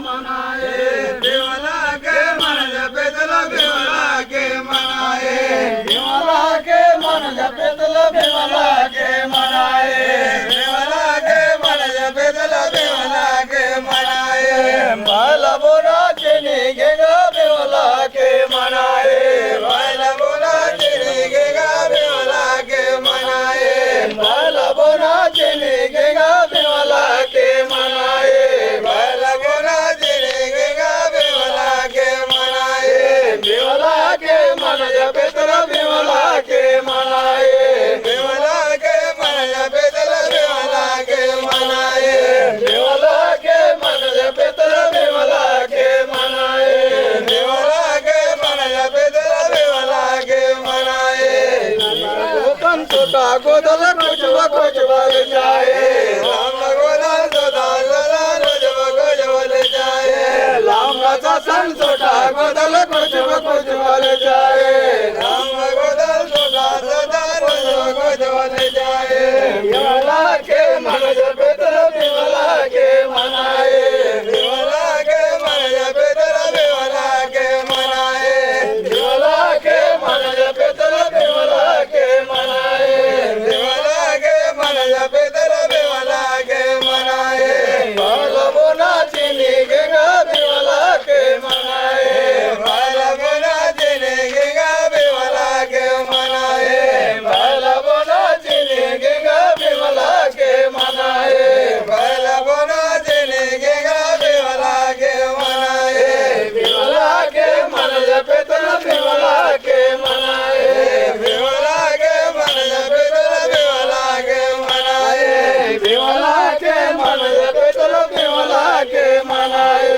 मनाए बेवला के मन जपेतल बेवला के मनाए बेवला के मन जपेतल बेवला के मनाए बेवला के मन जपेतल बेवला के मनाए बैल बोरा चनी गेगा बेवला के मनाए बैल बोला चिड़िगेगा बेवला के मनाए बैल बोरा चनी गेगा बेवला के मनाए बैल बोला चिड़िगेगा बेवला के मनाए बेवला के मन जपेतल बेवला के मनाए बेवला के मन जपेतल बेवला के मनाए बेवला के मन जपेतल बेवला के मनाए बेवला के मन जपेतल बेवला के मनाए गोतन छोटा गोदल खोजवा खोजवा ले जाए राम गोला सदा सदा रोजब गोजवल जाए राम का सन छोटा गोदल खोजवा खोजवा ले जाए राम गोला सदा सदा रोजब गोजवल जाए बेवला के मन जपेतल बेवला के मनाए बेवला के मन जपेतल बेवला के मनाए बेवला के मन जपेतल बेवला के मनाए बेवला के मन जपेतल बेवला के मनाए बाल बोना चीनी गेगा बेवला के मनाए बाल बोला चिड़िगेगा बेवला के मनाए बाल बोना चीनी गेगा बेवला के मनाए बाल बोला चिड़िगेगा बेवला के मनाए बेवला के मन जपेतल बेवला के मनाए बेवला के मन जपेतल बेवला के मनाए बेवला के मन जपेतल बेवला के मनाए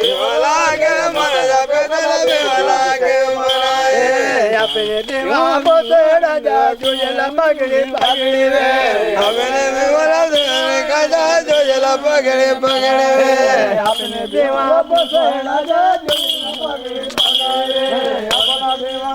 बेवला के मन जपेतल बेवला के मनाए अपने देवा बोतेड़ा जा जुयल मगड़ी पगड़ी रे अपने बेवला सुनने का जा जो जला पकड़े पकड़े अपने देवा बोतेड़ा जा जुयल मगड़ी पगड़ी रे अपना देवा